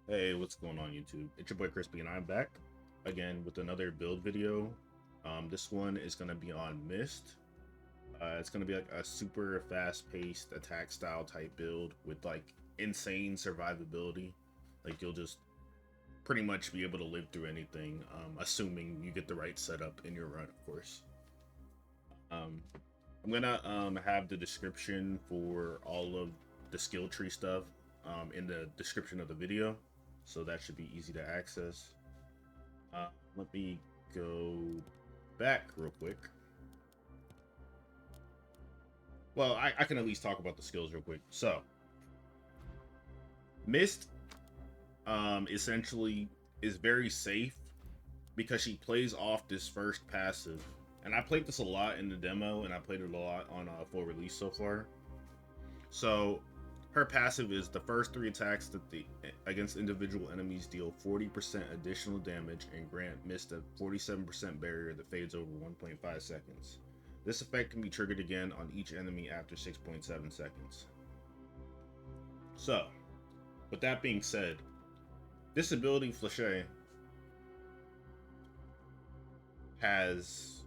Hey, what's going on YouTube? It's your boy Crispy and I'm back again with another build video. This one is going to be on Mist. It's going to be like a super fast-paced attack style type build with like insane survivability. Like you'll just pretty much be able to live through anything, assuming you get the right setup in your run, of course. Um, I'm gonna have the description for all of the skill tree stuff in the description of the video, so that should be easy to access. Let me go back real quick. Well, I can at least talk about the skills real quick. So, Mist essentially is very safe because she plays off this first passive. And I played this a lot in the demo, and I played it a lot on full release so far. So, her passive is the first 3 attacks that against individual enemies deal 40% additional damage and grant Mist a 47% barrier that fades over 1.5 seconds. This effect can be triggered again on each enemy after 6.7 seconds. So, with that being said, this ability Fleche has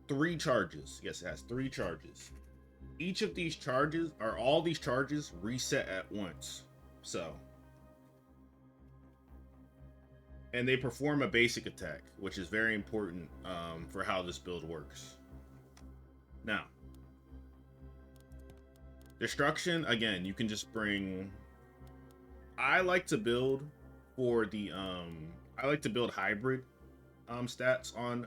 3 charges. Yes, it has 3 charges. Each of these charges, or all these charges, reset at once. So, and they perform a basic attack, which is very important for how this build works. Now, destruction, again, you can just bring... I like to build for the... I like to build hybrid stats on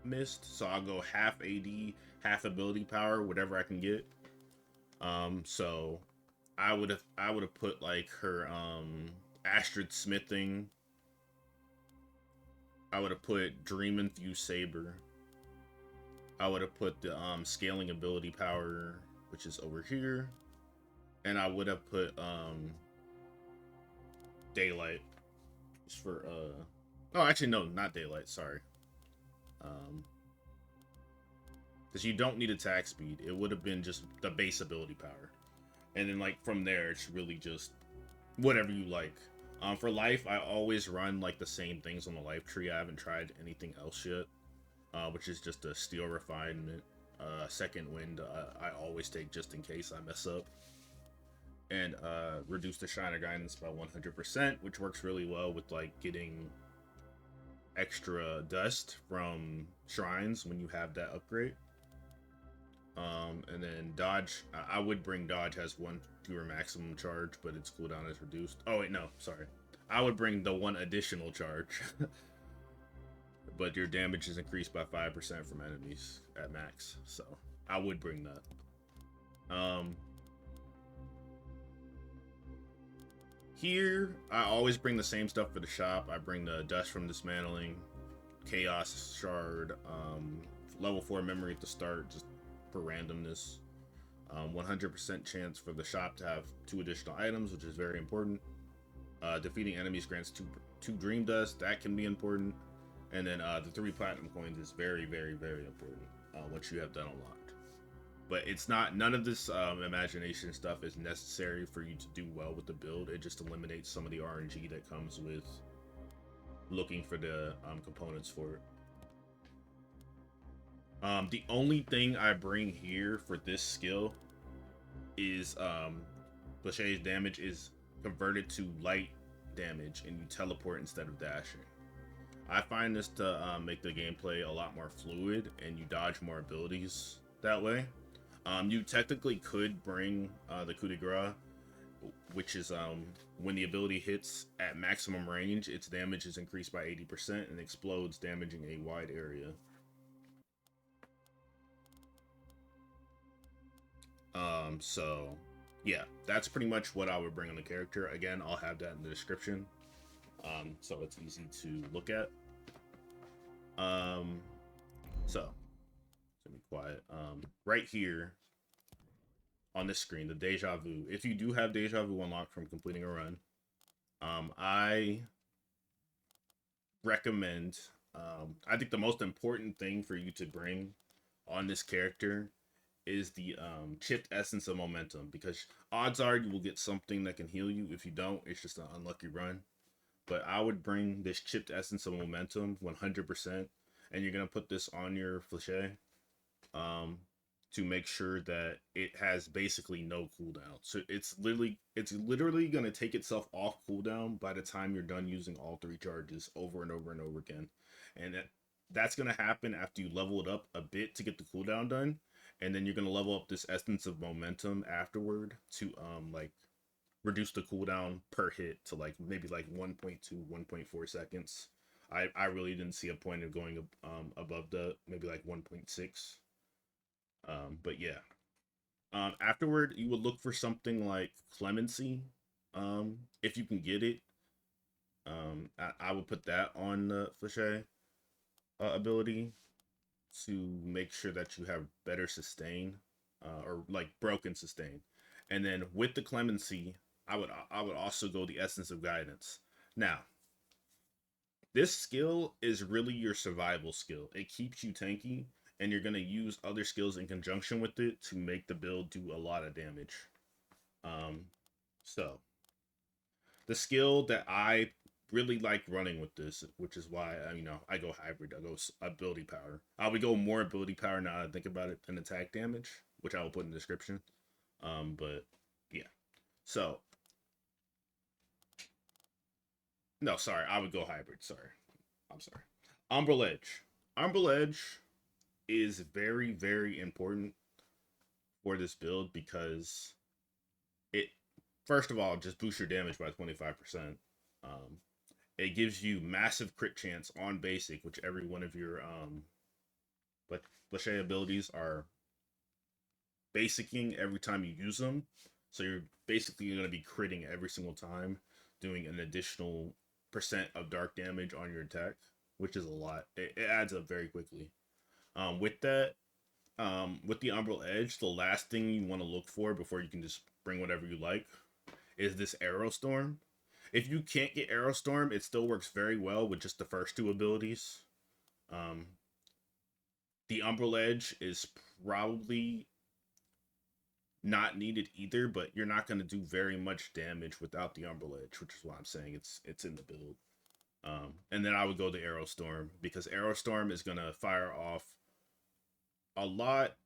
Mist, so I'll go half AD, half ability power, whatever I can get. So I would have put like her Astrids smithing. I would have put Dream Infused Saber. I would have put the scaling ability power, which is over here, and I would have put Daylight just for oh, actually no, not Daylight, sorry. Because you don't need attack speed. It would have been just the base ability power, and then like from there it's really just whatever you like. For life, I always run like the same things on the life tree. I haven't tried anything else yet, which is just a steel refinement, second wind. I always take just in case I mess up, and reduce the shiner guidance by 100%, which works really well with like getting extra dust from shrines when you have that upgrade. And then dodge, I would bring dodge, has 1 fewer maximum charge, but its cooldown is reduced. Oh wait, no, sorry. I would bring the 1 additional charge. But your damage is increased by 5% from enemies at max. So I would bring that. Here, I always bring the same stuff for the shop. I bring the dust from dismantling, chaos shard, level 4 memory at the start, just for randomness. 100% chance for the shop to have 2 additional items, which is very important. Defeating enemies grants 2 dream dust. That can be important. And then the 3 platinum coins is very, very, very important once you have that unlocked. But it's not, none of this imagination stuff is necessary for you to do well with the build. It just eliminates some of the RNG that comes with looking for the components for it. The only thing I bring here for this skill is Fleche's damage is converted to light damage and you teleport instead of dashing. I find this to make the gameplay a lot more fluid and you dodge more abilities that way. You technically could bring the coup de grace, which is when the ability hits at maximum range, its damage is increased by 80% and explodes, damaging a wide area. So yeah, that's pretty much what I would bring on the character. Again, I'll have that in the description, so it's easy to look at. So let me be quiet. Right here on this screen, the Deja Vu. If you do have Deja Vu unlocked from completing a run, I recommend. I think the most important thing for you to bring on this character is the chipped essence of momentum, because odds are you will get something that can heal you. If you don't, it's just an unlucky run. but I would bring this chipped essence of momentum 100%, and you're gonna put this on your Fleche, um, to make sure that it has basically no cooldown. So it's literally gonna take itself off cooldown by the time you're done using all three charges over and over and over again, and that's gonna happen after you level it up a bit to get the cooldown done, and then you're gonna level up this essence of momentum afterward to like reduce the cooldown per hit to like maybe like 1.2 1.4 seconds. I really didn't see a point of going above the maybe like 1.6. But yeah, afterward you would look for something like clemency, if you can get it. I would put that on the Fleche ability to make sure that you have better sustain, or like broken sustain. And then with the clemency, I would also go the essence of guidance. Now, this skill is really your survival skill. It keeps you tanky, and you're gonna use other skills in conjunction with it to make the build do a lot of damage. Um, so the skill that I really like running with this, which is why I go hybrid. I go ability power. I would go more ability power now that I think about it than attack damage, which I will put in the description. But yeah. So no, sorry, I would go hybrid. Sorry, I'm sorry. Umbral Edge. Umbral Edge is very very important for this build because it first of all just boosts your damage by 25%. Um, it gives you massive crit chance on basic, which every one of your but Fleche abilities are basicing every time you use them. So you're basically going to be critting every single time, doing an additional percent of dark damage on your attack, which is a lot. It adds up very quickly. With that, with the Umbral Edge, the last thing you want to look for before you can just bring whatever you like is this Arrow Storm. If you can't get Arrow Storm, it still works very well with just the first two abilities. Um, the Umbral Edge is probably not needed either, but you're not going to do very much damage without the Umbral Edge, which is why I'm saying it's in the build. And then I would go to Arrow Storm because Arrow Storm is going to fire off a lot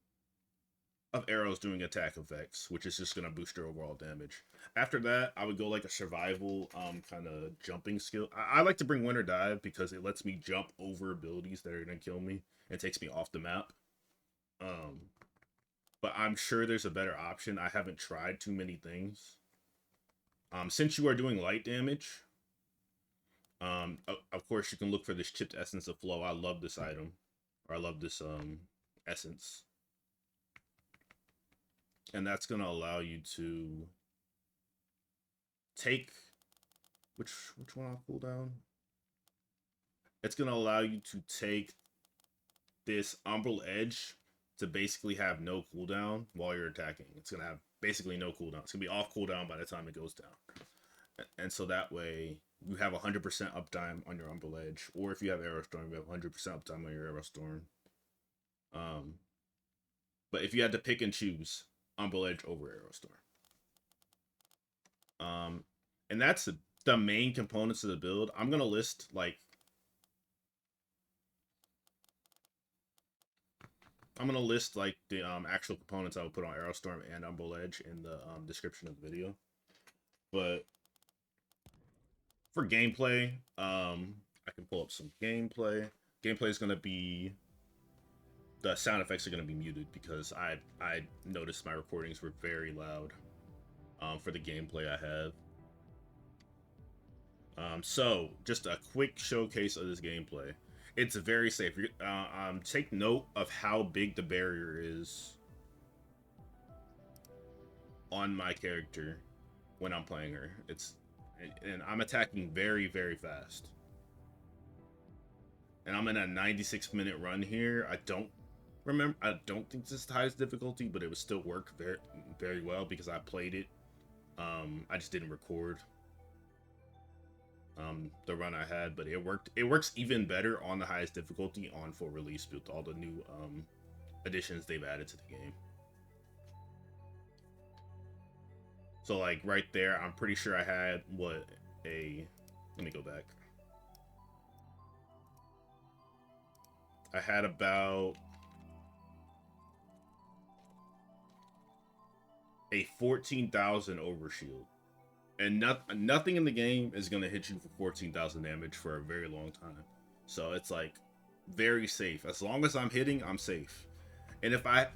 of arrows doing attack effects, which is just going to boost your overall damage. After that, I would go like a survival kind of jumping skill. I like to bring Winter Dive because it lets me jump over abilities that are going to kill me and takes me off the map. But I'm sure there's a better option. I haven't tried too many things. Since you are doing light damage, of course you can look for this chipped essence of flow. I love this item, or I love this essence, and that's gonna allow you to take which one I'll cool down. It's gonna allow you to take this Umbral Edge to basically have no cooldown while you're attacking. It's gonna have basically no cooldown. It's gonna be off cooldown by the time it goes down, and so that way you have 100% uptime on your Umbral Edge, or if you have Arrow Storm, you have 100% uptime on your Arrow Storm. But if you had to pick and choose, Umbral Edge over Arrow Storm. And that's the main components of the build. I'm gonna list like the actual components I would put on Arrow Storm and Umbral Edge in the description of the video. But for gameplay, I can pull up some gameplay. Gameplay is gonna be the sound effects are gonna be muted because I noticed my recordings were very loud for the gameplay I have. So just a quick showcase of this gameplay. It's very safe. Take note of how big the barrier is on my character when I'm playing her. And I'm attacking very, very fast. And I'm in a 96-minute run here. I don't think this is the highest difficulty, but it would still work very, very well because I played it. I just didn't record the run I had, but it worked. It works even better on the highest difficulty on full release with all the new additions they've added to the game. So like right there, I'm pretty sure I had Let me go back. I had about a 14,000 overshield. And nothing in the game is going to hit you for 14,000 damage for a very long time. So it's like very safe. As long as I'm hitting, I'm safe. And if I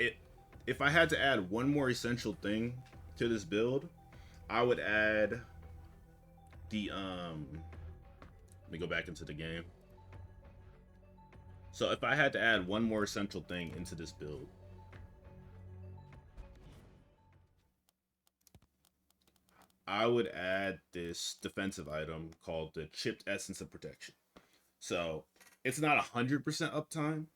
had to add one more essential thing to this build, I would add the let me go back into the game. So if I had to add one more essential thing into this build, I would add this defensive item called the Chipped Essence of Protection. So it's not 100% uptime,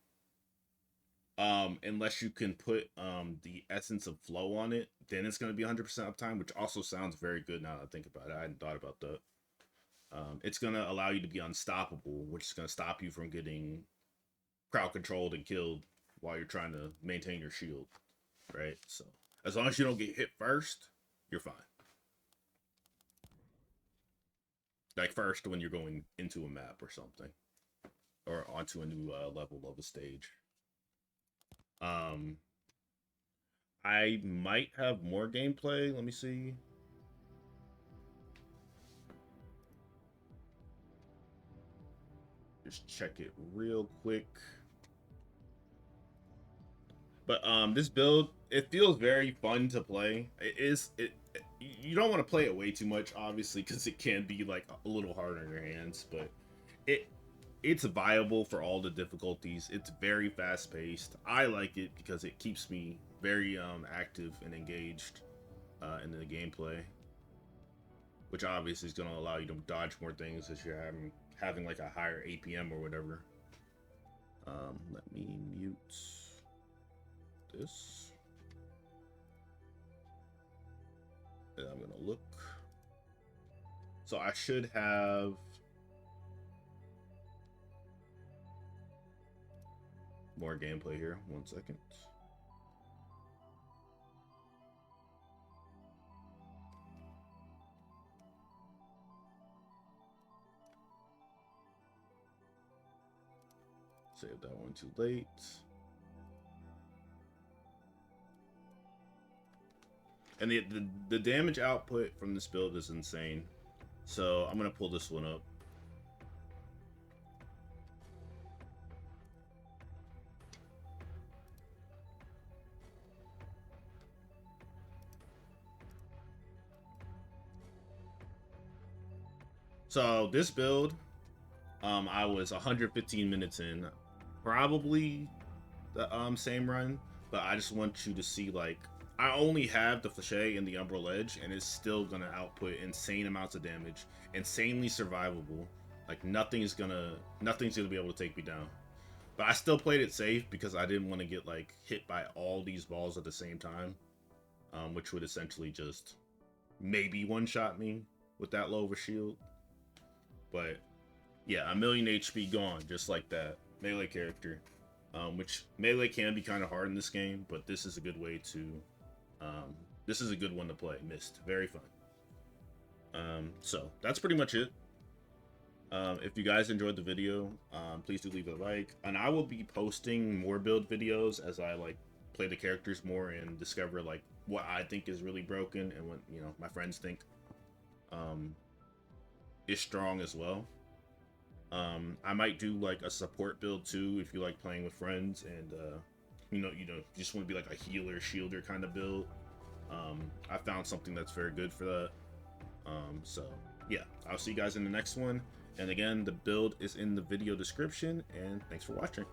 unless you can put the Essence of Flow on it, then it's going to be 100% uptime, which also sounds very good now that I think about it. I hadn't thought about that. It's going to allow you to be unstoppable, which is going to stop you from getting crowd controlled and killed while you're trying to maintain your shield, right? So as long as you don't get hit first, you're fine. Like first when you're going into a map or something, or onto a new level of a stage. I might have more gameplay. Let me see. Just check it real quick. But this build, it feels very fun to play. You don't want to play it way too much, obviously, because it can be like a little hard on your hands, but it's viable for all the difficulties. It's very fast paced. I like it because it keeps me very active and engaged in the gameplay, which obviously is going to allow you to dodge more things as you're having like a higher APM or whatever. Let me mute this. And I'm gonna look. So I should have more gameplay here. 1 second. Save that one too late. And the damage output from this build is insane. So I'm gonna pull this one up. So this build, I was 115 minutes in, probably the same run, but I just want you to see, like, I only have the Fleche and the Umbral Ledge, and it's still gonna output insane amounts of damage, insanely survivable. Like nothing's gonna be able to take me down. But I still played it safe because I didn't want to get like hit by all these balls at the same time, which would essentially just maybe one-shot me with that low of a shield. But yeah, a million HP gone just like that. Melee character, which melee can be kind of hard in this game, but this is a good way to. This is a good one to play. Mist, very fun. So that's pretty much it. If you guys enjoyed the video, please do leave a like, and I will be posting more build videos as I like play the characters more and discover like what I think is really broken and what my friends think is strong as well. I might do like a support build too if you like playing with friends and you just want to be like a healer shielder kind of build. I found something that's very good for that. So yeah, I'll see you guys in the next one. And again, the build is in the video description, and thanks for watching.